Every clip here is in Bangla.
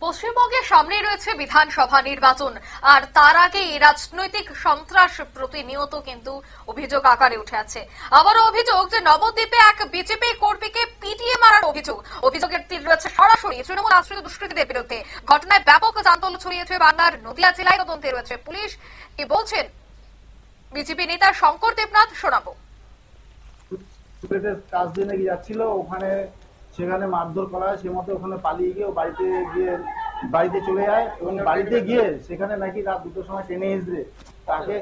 পশ্চিমবঙ্গের সামনে রয়েছে বিধানসভা নির্বাচন, আর তার আগে রাজনৈতিক সন্ত্রাস প্রতিনিয়ত কিন্তু অভিযোগ আকারে উঠে আছে। আবারও অভিযোগ যে নবদ্বীপে এক বিজেপি কর্মীকে পিটিয়ে মারার অভিযোগের তীর রয়েছে সরাসরি তৃণমূল আশ্রিত দুষ্কৃতীদের বিরুদ্ধে। ঘটনায় ব্যাপক চাঞ্চল্য ছড়িয়েছে বাংলার নদিয়া জেলায়। তদন্তে রয়েছে পুলিশ। কি বলছেন বিজেপি নেতা শঙ্কর দেবনাথ, শোনাবো। কাজ দিয়ে নাকি যাচ্ছিল, ওখানে সেখানে মারধর করা হয়। সে মতো ওখানে পালিয়ে গিয়ে বাড়িতে চলে যায় এবং বাড়িতে গিয়ে সেখানে নাকি রাত 2টার সময় ট্রেনে এসে তাকে,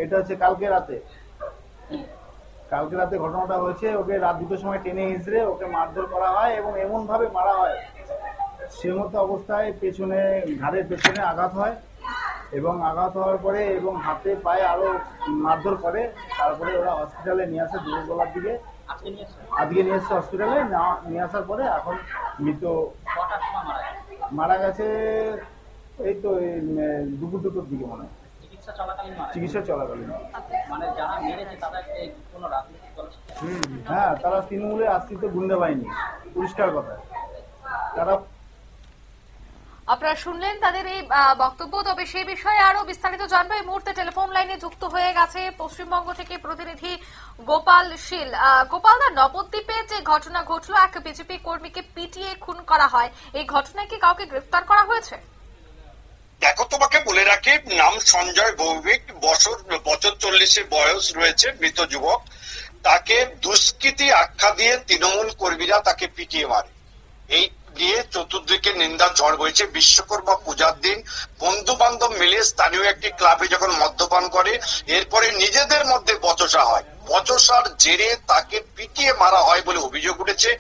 এটা হচ্ছে কালকে রাতে ঘটনাটা হয়েছে। ওকে রাত 2টার সময় ট্রেনে এসে ওকে মারধর করা হয় এবং এমন ভাবে মারা হয়, সে মতো অবস্থায় ঘাড়ের পেছনে আঘাত হয় এবং আঘাত হওয়ার পরে এবং হাতে পায়ে আরো মারধর করে। তারপরে ওরা হসপিটালে নিয়ে আসে দুপুরবেলার দিকে। আজকে নিয়ে এসছে হসপিটালে। নিয়ে আসার পরে এখন মৃত মারা গেছে। এই তো দুপুর 2টোর দিকে মনে হয়, চিকিৎসা চলাকালীন। হ্যাঁ, তারা তৃণমূলের আশ্রিত গুন্ডা বাহিনী, পরিষ্কার কথা। তারা, আপনারা শুনলেন তাদের এই বক্তব্য। তবে সেই বিষয়ে আরো বিস্তারিত জানবো। এই মুহূর্তে টেলিফোন লাইনে যুক্ত হয়ে গেছে পশ্চিমবঙ্গ থেকে প্রতিনিধি গোপাল শীল। গোপালদা, নবদ্বীপে যে ঘটনা ঘটলো, এক বিজেপি কর্মীকে পিটিয়ে খুন করা হয়, এই ঘটনায় কি কাউকে গ্রেফতার করা হয়েছে? দেখো, তোমাকে বলে রাখি, নাম সঞ্জয় ভৌমিক, বছর 40 বয়স রয়েছে, মৃত যুবক। তাকে দুষ্কৃতী আখ্যা দিয়ে তৃণমূল কর্মীরা তাকে পিটিয়ে মারে। এই নিয়ে চতুর্দিকে নিন্দা ঝড় বইছে। বিশ্বকর্মা পূজার দিন বন্ধু বান্ধব মিলে স্থানীয় একটি ক্লাবে যখন মদ্যপান করে, এরপরে নিজেদের মধ্যে বচসা হয়। বচসার জেরে তাকে পিটিয়ে মারা হয় বলে অভিযোগ উঠেছে।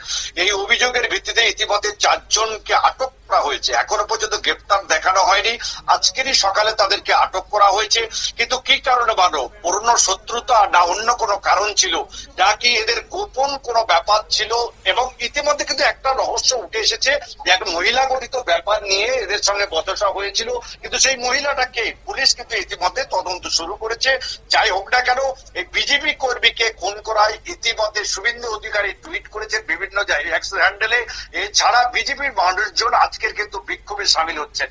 এই অভিযোগের ভিত্তিতে ইতিমধ্যে 4 জনকে আটক করা হয়েছে। এখনো পর্যন্ত গ্রেপ্তার দেখানো হয়নি। আজকেরই সকালে তাদেরকে আটক করা হয়েছে। কিন্তু কি কারণে মারলো? পুরনো শত্রুতা না অন্য কোনো কারণ ছিল, নাকি এদের গোপন কোনো ব্যাপার ছিল? এবং ইতিমধ্যে কিন্তু একটা রহস্য উঠে এসেছে, এক মহিলা গঠিত ব্যাপার নিয়ে এদের সঙ্গে বচসা হয়েছিল। কিন্তু সেই মহিলাটাকে পুলিশ কিন্তু ইতিমধ্যে তদন্ত শুরু করেছে। যাই হোক না কেন, এই বিজেপি কর্মীকে খুন করায় ইতিমধ্যে শুভেন্দু অধিকারী টুইট করেছেন বিভিন্ন জায়গায় এক্স হ্যান্ডেলে। এছাড়া বিজেপির মানুষজন আজকের কিন্তু বিক্ষোভে সামিল হচ্ছেন।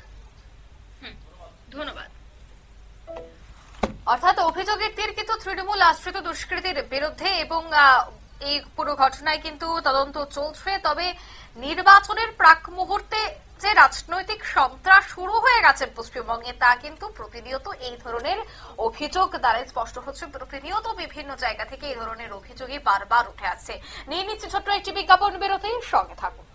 ধন্যবাদ। অর্থাৎ অভিযোগের তীর কিন্তু তৃণমূল আশ্রিত দুষ্কৃতীর বিরুদ্ধে এবং এই পুরো ঘটনায় কিন্তু তদন্ত চলছে। তবে নির্বাচনের প্রাক মুহূর্তে যে রাজনৈতিক সন্ত্রাস শুরু হয়ে গেছে পশ্চিমবঙ্গে, তা কিন্তু প্রতিনিয়ত এই ধরনের অভিযোগ দ্বারা স্পষ্ট হচ্ছে। প্রতিনিয়ত বিভিন্ন জায়গা থেকে এই ধরনের অভিযোগই বারবার উঠে আসছে। নিয়ে নিচ্ছে ছোট্ট একটি বিজ্ঞাপন বিরতি, সঙ্গে থাকুন।